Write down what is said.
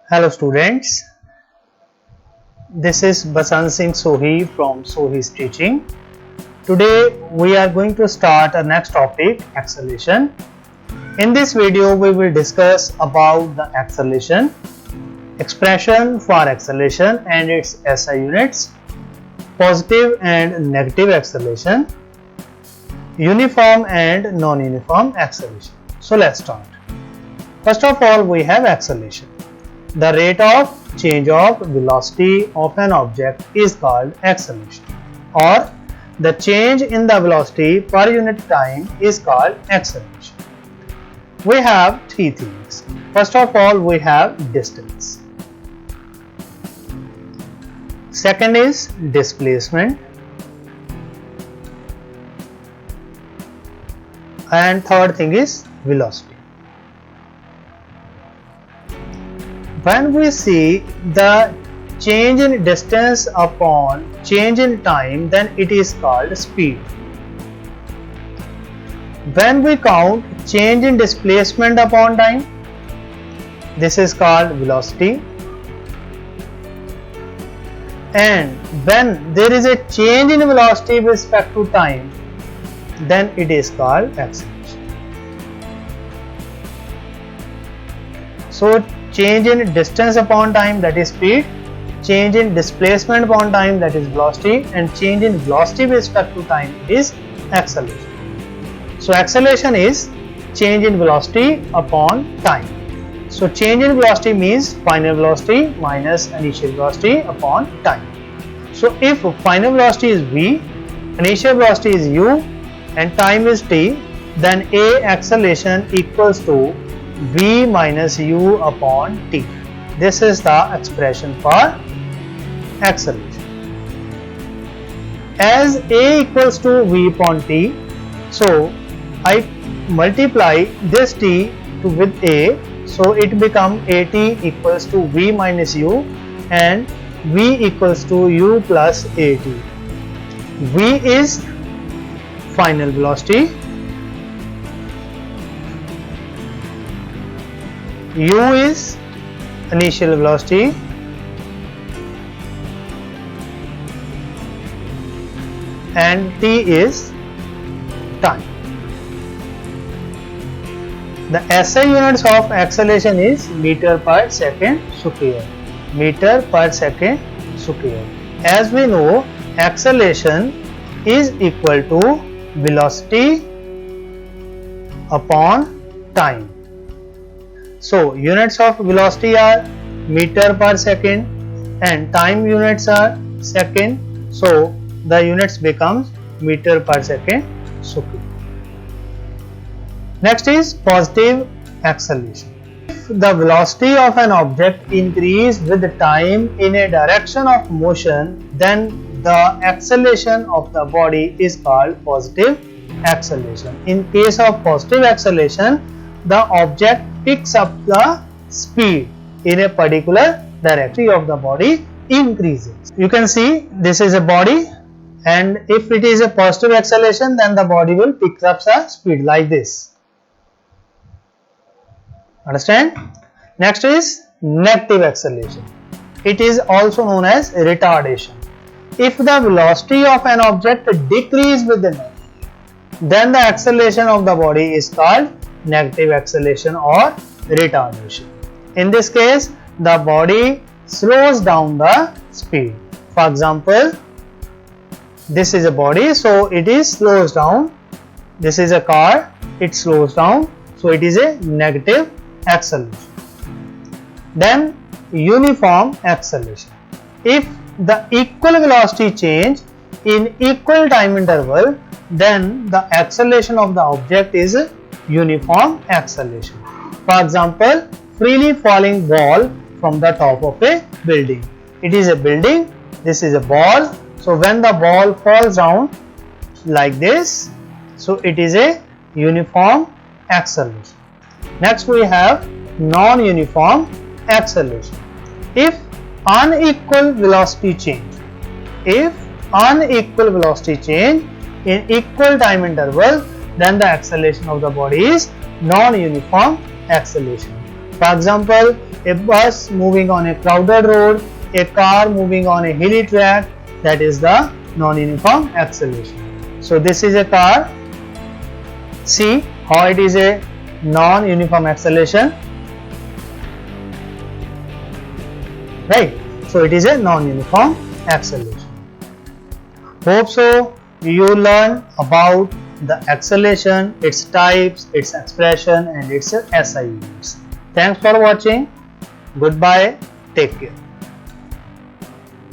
Hello students, this is Basant Singh Sohi from Sohi's Teaching. Today we are going to start our next topic, acceleration. In this video we will discuss about the acceleration, expression for acceleration and its SI units, positive and negative acceleration, uniform and non-uniform acceleration. So let's start. First of all, we have acceleration. The rate of change of velocity of an object is called acceleration, or the change in the velocity per unit time is called acceleration. We have three things. First of all, we have distance. Second is displacement. And third thing is velocity. When we see the change in distance upon change in time, then it is called speed. When we count change in displacement upon time, this is called velocity. And when there is a change in velocity with respect to time, then it is called acceleration. So change in distance upon time, that is speed, change in displacement upon time, that is velocity, and change in velocity with respect to time is acceleration. So acceleration is change in velocity upon time. So change in velocity means final velocity minus initial velocity upon time. So if final velocity is v, initial velocity is u, and time is t, then A acceleration equals to v minus u upon t. This is the expression for acceleration. As A equals to v upon t, so I multiply this t with A, so it becomes At equals to v minus u and v equals to u plus At. V is final velocity, u is initial velocity, and t is time. The SI units of acceleration is meter per second square. Meter per second square. As we know, acceleration is equal to velocity upon time. So units of velocity are meter per second and time units are second. So the units becomes meter per second square. Next is positive acceleration. If the velocity of an object increase with time in a direction of motion, then the acceleration of the body is called positive acceleration. In case of positive acceleration, the object picks up the speed in a particular direction of the body increases. You can see this is a body, and if it is a positive acceleration, then the body will pick up the speed like this. Understand? Next is negative acceleration. It is also known as retardation. If the velocity of an object decreases with the time, then the acceleration of the body is called negative acceleration or retardation. In this case, the body slows down the speed. For example, this is a body, so it is slows down. This is a car, it slows down, so it is a negative acceleration. Then uniform acceleration. If the equal velocity change in equal time interval, then the acceleration of the object is uniform acceleration. For example, freely falling ball from the top of a building. It is a building, this is a ball, so when the ball falls down like this, so it is a uniform acceleration. Next we have non-uniform acceleration. If unequal velocity change, in equal time interval, then the acceleration of the body is non-uniform acceleration. For example, a bus moving on a crowded road, a car moving on a hilly track, that is the non-uniform acceleration. So this is a car. See how it is a non-uniform acceleration, right? So it is a non-uniform acceleration. Hope so you learn about the acceleration, its types, its expression and its SI units. Thanks for watching. Goodbye. Take care.